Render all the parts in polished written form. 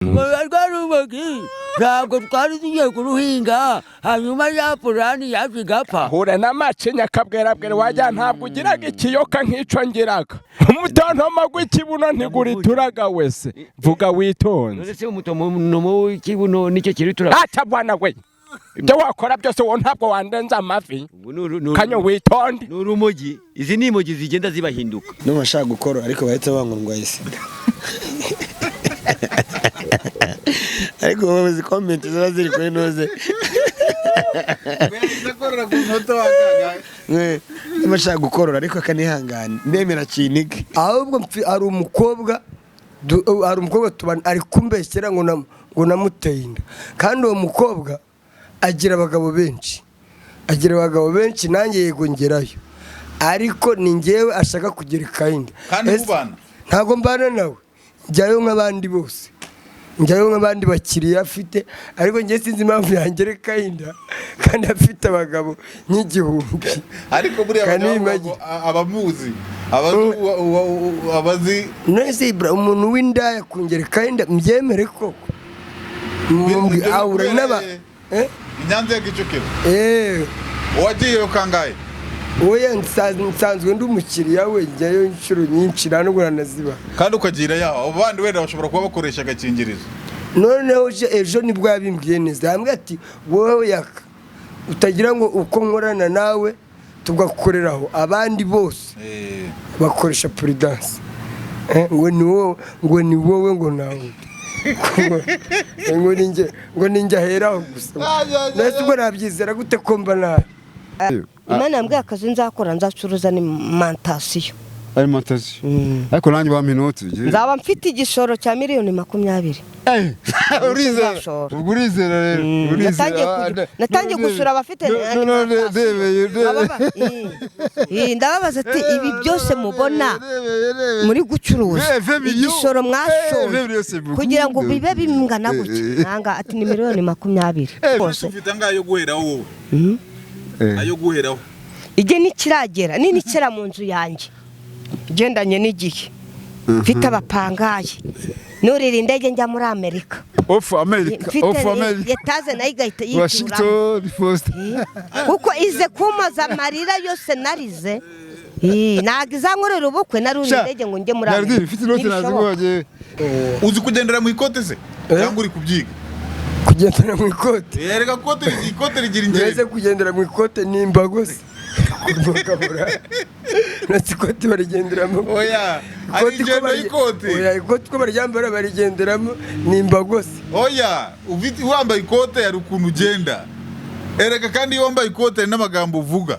Rwarumogi ntabwo twari tugiye kuruhinga hanyuma ya purani yaje igapfa. Hure n'amace nyakabwerabwere wajya ntabwo ugiraga ikiyoka nk'ico ngiraga. Umutontoma gw'ikibuno ntigurituranga wese. Vuga witonze. None se umutontoma w'ikibuno nicyo kiritura. Ata bwana we. Ibyo wakora byose wo ntabwo wandenza amavi. Kanyo witonde. N'urumogi. Izi ni imogi zigenda zibahinduka. N'umashaka gukora ariko bahita bangurwa isi. Ariko wowe comment ziri kuri noze. Ndakorera ku moto wagaga. N'umashaka gukora ariko akanihangana. Ndemera kinike. Ahubwo ari umukobwa tubana ari kumbeshyera ngo namuteye inda. Kandi uwo mukobwa agira abagabo benshi. Nanjye yego ngerayo. Ariko ni ngewe ashaka kugira ikayinda. Kandi ubana. Ntago mbana nawe. Njyayo nk'abandi bose. Njyayo nk'abandi bakiriya afite ariko ngiye sinzi impamvu yangereka inda kandi afite abagabo nk'igihumbi. Ariko buri abamuzi abazi nese umuntu w'indaya kungereka inda mbyemere koko. Ahura n'aba Inyanza y'Igicukiro. Wagiye ukangaye. Oya nsanzwe ndi umukiriya we njyayo inshuro nyinshi ntabwo nanaziba. Kandi ukagira yaho abandi wenda bashobora kuba bakoresha agakingirizo. Noneho ejo nibwo yabimbwiye neza yambwiye ati wowe yaka utagira ngo uko nkorana nawe tugakoreraho abandi bose bakoresha prudence. Ngo ni wowe ngo nawe ngo ninjye aheraho gusa. Nese ubwo nabyizera gute ko mba nabi. Imana yambwiye akazi nzakora nzacuruza ni alimentation. Ariko nanjye ba minoti. Nzaba mfite igishoro cya $20,000. Urizera rero. Natangiye gusura abafite ndababaza ati ibi byose mubona muri gucuruza igishoro mwashoye kugira ngo bibe bingana gutya nanga ati ni $20,000. Ufite ngayo guheraho wowe. Ayo guheraho. Ije nikiragera nikera mu nzu yanjye. Gendanye n'igihe. Mfite abapangaye. Nurira indege njya muri Amerika. Of America. Yataze nayo igahita yitura. Washington Post. Kuko ize kumaza amarira yose narize. Naga izankorera ubukwe narundi indege ngo njye muri Amerika. Mfite inote nazibonye. Uzi kugendera mu ikote se? Cyangwa uri kubyiga? Kugendera mu ikote. Yereka ikote rigira ingere. Neze kugendera mu ikote nimbago se. Kubokabura. Nasi ikote barigenderamo. Oya. Ari igendo ikote. Oya ikote ko baryambara barigenderamo nimbago se. Oya, ufite wambaye ikote yari ukuntu ugenda. Ereka kandi iyo wambaye ikote n'amagambo uvuga.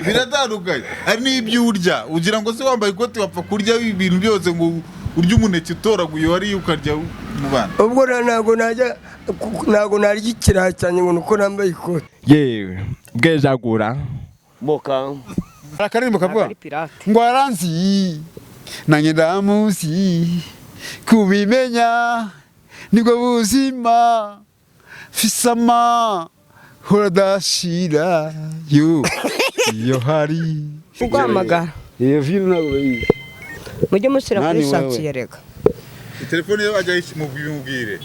Biratandukanye. Ari n'ibyo urya. Ugira ngo se wambaye ikote wapfa kurya ibintu byose ngo urya umuneke utoraguye wari ukarya mu bana. Ubwo ntago narya ikiraha cyane ngo nuko nambaye ikote. Yewe bwejagura Boka. Akarimbo kavuga ngo aranzi nanjye ndamuzi kubimenya nibwo buzima fisama horadashira yo hari Ugwamagara. Iyo vino nabo yize. Mujye musira kuri santi yereka. Telefone yo ajya bimubwire.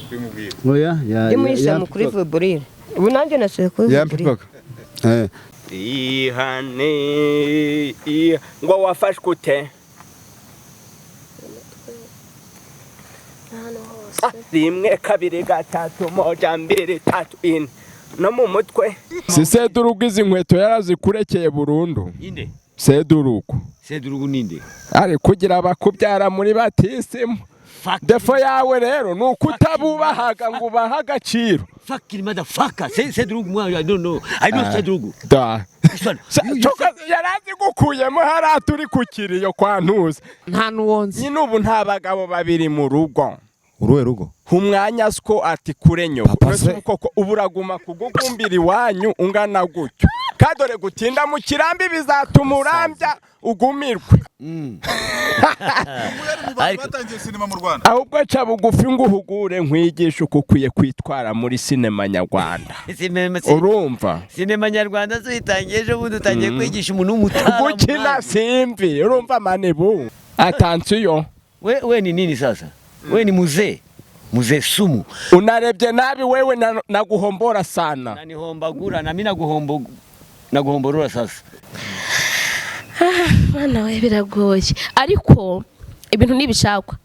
Oya ya kuri Vibril. Ubu nanjye nase kuri Vibril. Ihane ngo wafashwe ute? Rimwe kabiri gatatu moja mbiri tatu ine no mu mutwe. Si Sedurugu izi nkweto yarazikurekeye burundu. Inde? Sedurugu ninde? Ari kugira abakubyara muri batisimu. Defo yawe rero nuko utabubahaga ngo ubaha agaciro. Fucking motherfucker. Sedurugu mwa I don't know. I know Sedurugu. Da. Yarazi gukuyemo hara turi kukiriyo kwa ntuza. Nta nuwonzi. Nyine ubu nta bagabo babiri mu rugo. Uruwe rugo. Humwanya sko ati kurenyo. Koko uburaguma kugugumbira iwanyu ungana gutyo. Kadore gutinda mu kirambi bizatuma urambya ugumirwe. Batangiye sinema mu Rwanda. Ahubwo ca bugufi nguhugure nkwigisha uko ukwiye kwitwara muri sinema nyarwanda. Urumva? Sinema nyarwanda zitangiye bundi utangiye kwigisha umuntu w'umutara. Gukina simbi, urumva mane bu. Attention. We ni nini sasa? We ni muzee. Mzee sumu. Unarebye nabi wewe naguhombora sana. Nanihombagura na mimi naguhomborora sasa. Bana we biragoye ariko ibintu nibishakwa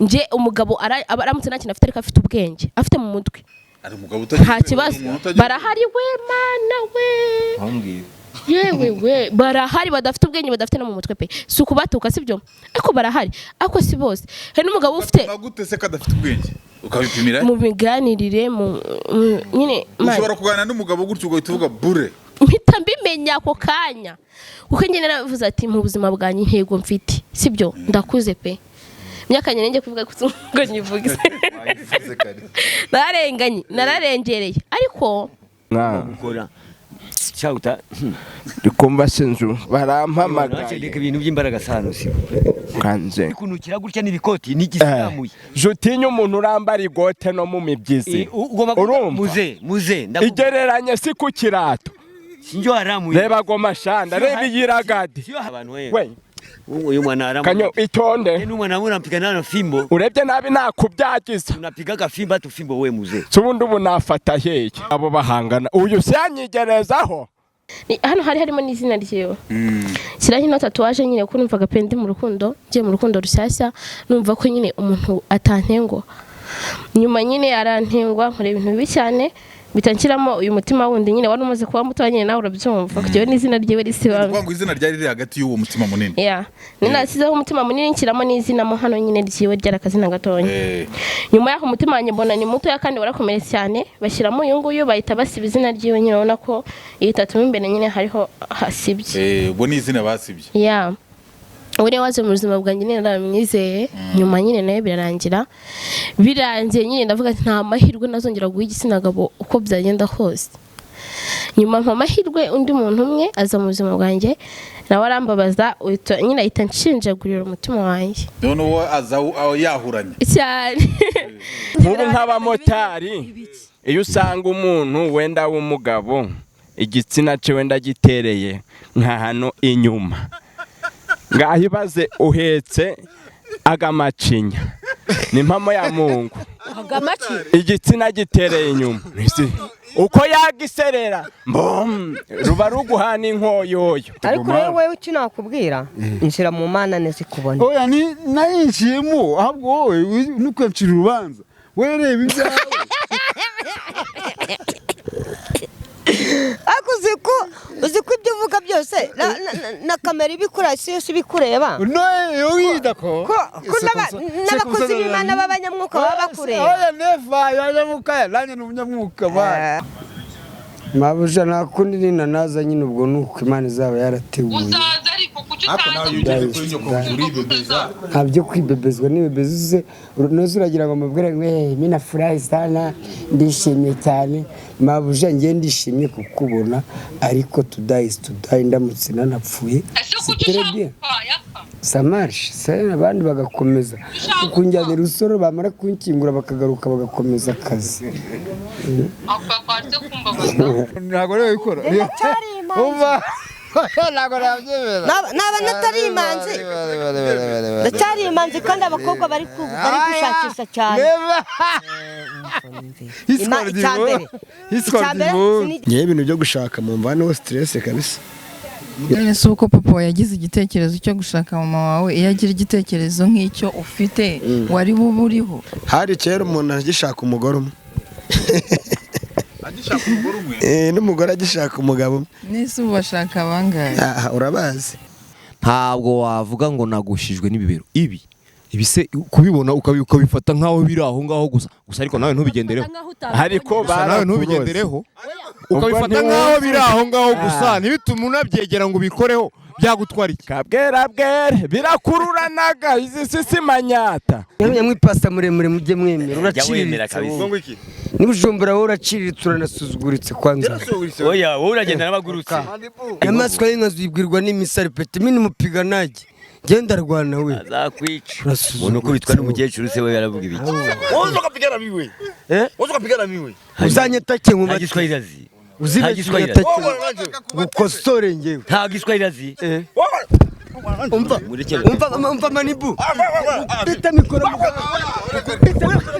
nje umugabo aramutse nta kintu afite ariko afite ubwenge afite mu mutwe ari umugabo utagira nta kibazo barahari we mana we yewe we barahari badafite ubwenge badafite no mu mutwe pe si ukubatuka sibyo ariko barahari ariko si bose hari n'umugabo ufite bagute se kadafite ubwenge ukabipimira mu biganirire mu nyine ushobora kuganira n'umugabo gutyo ugahita uvuga bure mpita mbimenya ako kanya kuko njye naravuze ati mu buzima bwanjye intego mfite sibyo ndakuze pe myaka nyenenge kuvuga ko nyivuga nararengereye ariko gukora cyauta ndikumva sinzu barampamagara ibintu by'imbaraga sano si kanze kunukira gutya n'ibikoti n'igisimuye jutinya umuntu urambara igote no mu mibyizi muze igereranye si ku kirato sinjo haramuye reba goma shanda reba yiragade abantu we uyu mwana aramu kanyo itonde n'umwana murampiga nano fimbo urebye nabi nakubyagiza unapiga gafimba tufimbo we muze subundi ubu nafata heye abo bahangana uyu syanyigerezaho hano harimo n'izina ryewe siraho ino tatuwaje nyine ko numvaga pe ndi mu rukundo ngiye mu rukundo rushyashya numva ko nyine umuntu atantengo nyuma nyine arantengwa nkore ibintu bibi cyane bitankiramo uyu mutima wundi nyine wari umaze kuba muto nyine nawe urabyumva kugiye n'izina ryewe risibanze ngo izina ryari riri hagati y'uwo mutima munini ni nasizeho umutima munini nkiramo n'izina mo hano nyine ryewe ryarakazina gatonya nyuma y'aho umutima wanjye mbona ni muto kandi warakomeretse cyane bashyiramo uyu nguyu bahita basiba izina ryewe nyine ubona ko itatuma imbere nyine hariho hasibye ubwo ni izina basibye uri waje mu buzima bwanjye nyine naramwizeye nyuma nyine nayo birarangira birangiye nyine ndavuga ati nta mahirwe nazongera guha igitsina gabo uko byagenda hose nyuma mpa amahirwe undi muntu umwe aza mu buzima bwanjye nawe arambabaza nyine ahita nshinjagurira umutima wanjye none uwo aza yahuranye cyane nk'ubu nk'abamotari iyo usanga umuntu wenda w'umugabo igitsina cye wenda gitereye nka hano inyuma ngaho ibaze uhetse agamacinya ni impamo ya Mungu igitsina gitereye inyuma uko yagiserera ruba ruguhana inkoyoyo ariko wowe icyo nakubwira inshira mu mana nezi kubona oya ni nayinshiyemo ahubwo wowe nukwacira urubanza wereba ibyawe uzi ko ibyo uvuga byose na kamera ibikura yose ibikureba no wida ko n'abakozi b'Imana b'abanyamwuka baba bakureba oya neva y'abanyamwuka nanjye n'umunyamwuka ba mabuja nakundi ninanaza nyine ubwo nuko Imana izaba yarateguye uzaza ariko kuki ntabyo kwibebezwa n'ibebeze noze uragira ngo mubwire mimi nafurahi sana ndishimye cyane mabuja ngiye ndishimye kukubona ariko today ndamutse nanapfuye samarishe sana abandi bagakomeza kunjyanira usoro bamara kunkingura bakagaruka bagakomeza akazi ntabwo rero bikora uva ntabwo nabyemera naba natari imanzi natari imanzi kandi abakobwa bari gushakisha cyane nyewe ibintu byo gushaka mu mvano stress kabisa Ese uko papa yagize igitekerezo cyo gushaka mama wawe iyo agira igitekerezo nk'icyo ufite wari buburiho hari kera umuntu agishaka umugore umwe agishaka umugore umwe n'umugore agishaka umugabo nese ubashaka bangahe urabazi ntabwo wavuga ngo nagushijwe n'ibibero ibi se kubibona ukabifata nkaho biri aho ngaho gusa ariko nawe ntubigendereho ariko nawe ntubigendereho ukabifata nkaho biri aho ngaho gusa ntibitume unabyegera ngo ubikoreho byagutwara iki kabwera birakururanaga izi sisi manyata nyamwipasta muremure mujye mwemera uraciritse nibujumbura wowe uraciritse uranasuzuguritse kwanza oya wowe uragenda n'abagurutse yamaswa y'inka zibwirwa n'imisari pete mini mupiga nage genda rwana we azakwica umuntu kubitwa n'umukecuru se we yaravuga ibiki wowe ukapigana miwe ukapigana miwe uzanyetake nkuba agiswahirazi uzibetake gukosore ngewe nta giswahirazi umva manibu bita mikoro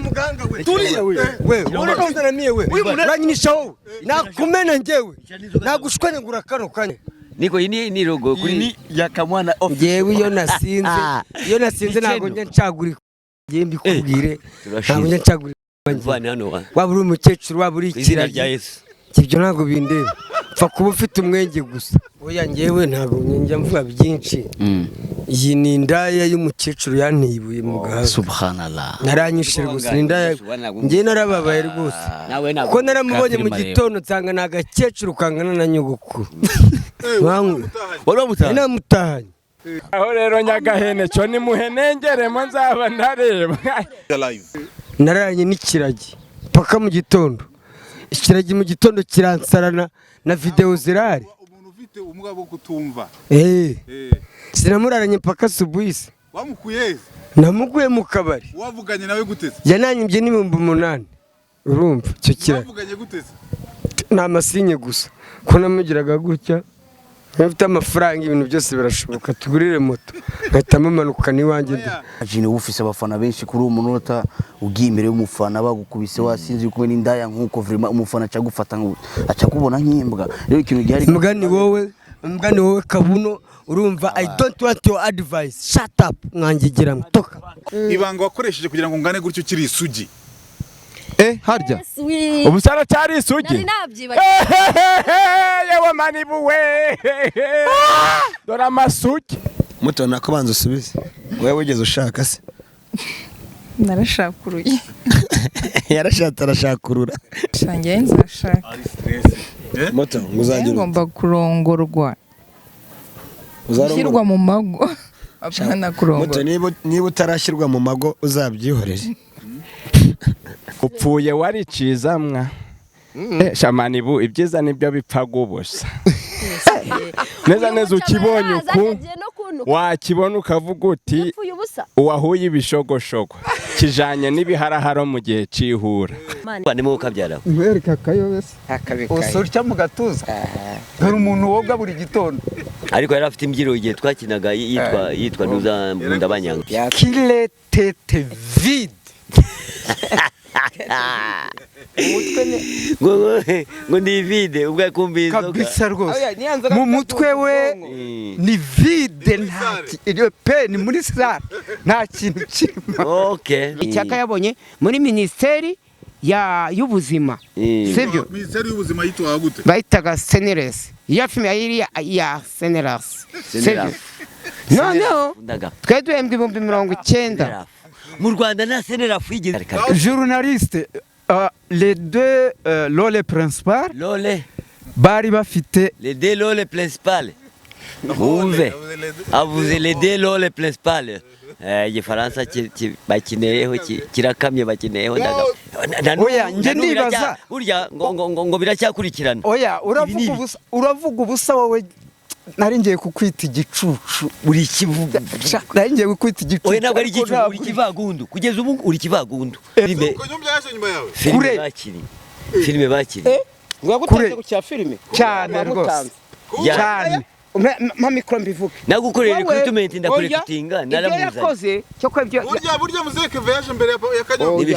muganga we turiya we urakuzananiye we uranyinisha wowe nakumena njyewe nagushwanyagura kano kanya niko iyi ni logo kuri yakamwana office njyewe iyo nasinze ntabwo njya ncagura ngiye mbikubwire ntabwo njya ncagura waba uri umukecuru waba uri ikiragi ibyo ntabwo bindeba pfa kuba ufite umwenge gusa oya njyewe ntabwo njya mvuga byinshi iyi ni indaya y'umukecuru yanteye ibuye mu gahaza subhanallah naranyishe gusa ni indaya njye narababaye rwose kuko naramubonye mu gitondo nsanga ni agakecuru kangana na nyogokuru wari namutahanye aho rero nyagahene cyo nimuhenengeremo nzaba ndareba nararanye n'ikiragi paka mu gitondo ikiragi mu gitondo kiransarana na videwo zirahari umuntu ufite ubumuga bwo kutumva sinamuraranye paka subuise wamukuye namuguye mu kabari wavuganye nawe guteze yananyibye n'ibihumbi 8 urumva icyo kiragi wavuganye guteze ni amasinye gusa ko namugiraga gutya ntafite amafaranga ibintu byose birashoboka tugurire moto ngahitamo amanuka n'iwanjye Jine ufise abafana benshi kuri uwo munota ugiye imbere y'umufana bagukubise wasinzi kumwe n'indaya nkuko vrima umufana aca gufata aca kubona nk'imbwa rero ikintu gihari mugani wowe kabuno urumva I don't want your advice shut up mwangigira mtoka ibanga wakoresheje kugira ngo ngane gutyo kiri isugi harya ubusara cyari isugi yewe mani buwe dore amasugi muto nako banza usubize wewe wigeze ushaka se narashakuruye yarashatse arashakurura sangiye nzashaka muto muzagira ngomba kurongorwa ushyirwa mu mago apana kurongorwa muto niba utarashyirwa mu mago uzabyihorere upfuye waricizamwa shamani bu ibyiza nibyo bipfa gubusa neza ukibonye uku wakibona ukavuga uti uwahuye ibishogoshogo kijanye n'ibiharaharo mu gihe cihura nimo ukabyara mwereka kayobese usorya mu gatuza dore umuntu woga buri gitondo ariko yari afite imbyiro igihe twakinaga yitwa Nuzambunda Banyanga kile tete vide ngo ni vide ubwo yakumbiza kabisa rwose mu mutwe we ni vide nta pe ni muri sare nta kintu kirimo icyaka yabonye muri ministeri y'ubuzima sibyo ministeri y'ubuzima yitwa gute bayitaga seneresi ya filime ya senerasi sibyo noneho twe duhembwa 90,000 mu Rwanda nta senerafu yigeze journaliste les deux lole principal lole bari bafite les deux lole principal Uve avuze les deux lole principal igifaransa bakineyeho kirakamye bakineyeho oya nje ndibaza burya ngo biracyakurikirana oya uravuga ubusa wowe nari ngiye kukwita igicucu uri kivuga nari ngiye kukwita igicucu oya ntabwo ari igicucu uri kivagundu kugeza ubu uri kivagundu filime bakiri wagutanze ku cya filime cyane rwose cyane mpa mikoro mbivuge nagukorera recruitment ndakurekitinga naramuzaye cyo ko ibyo burya muzeke voyage mbere ya Kanyombya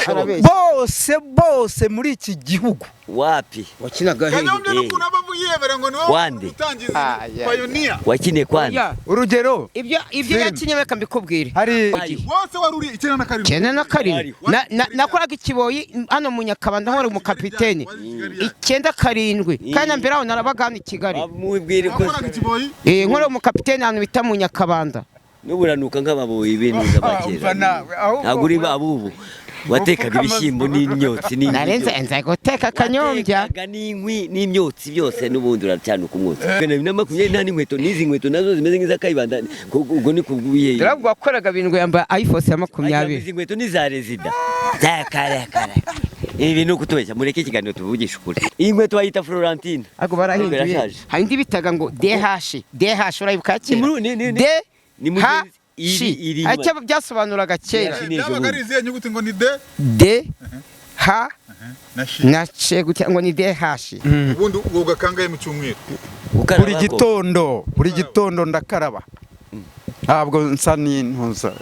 bose muri iki gihugu wapi wakinaga he Kanyombya n'ukuntu abavu yebera ngo niwe utangiza pioneer wakine kwande urugero ibyo yakinye beka mbikubwire hari wose waruri 9 nakoraga ikiboyi hano mu Nyakabanda nkora mu kapiteni 9 kandi mbere aho narabaga hano i Kigali mubwire ko nkora mu kapiteni hano bita mu Nyakabanda n'uburanuka nk'ababoyi ibintu z'abakera ntabwo uri babubu watekaga ibishyimbo n'imyotsi narenze enza guteka Kanyombya n'inkwi n'imyotsi byose n'ubundi uracyanuka umwotsi 2020 n'inkweto n'izi nkweto nazo zimeze nk'izakayibanda ubwo ni kuguye ntabwo wakoraga bintu yamba iPhone ya 20 izi nkweto ni za resida kare ibi bintu kutubeshya mureke ikiganiro tuvugisha ukuri iyi nkweto bayita Florentine ako barahinduye hari indi bitaga ngo DH urayibuka kera ni iri acha byasobanuraga kera yabaga ari izihe nyuguti ngo ni D H na C gutya ngo ni DH ubundi ubwo kangaye mu cyumweru buri gitondo ndakaraba ntabwo nsa n'intuza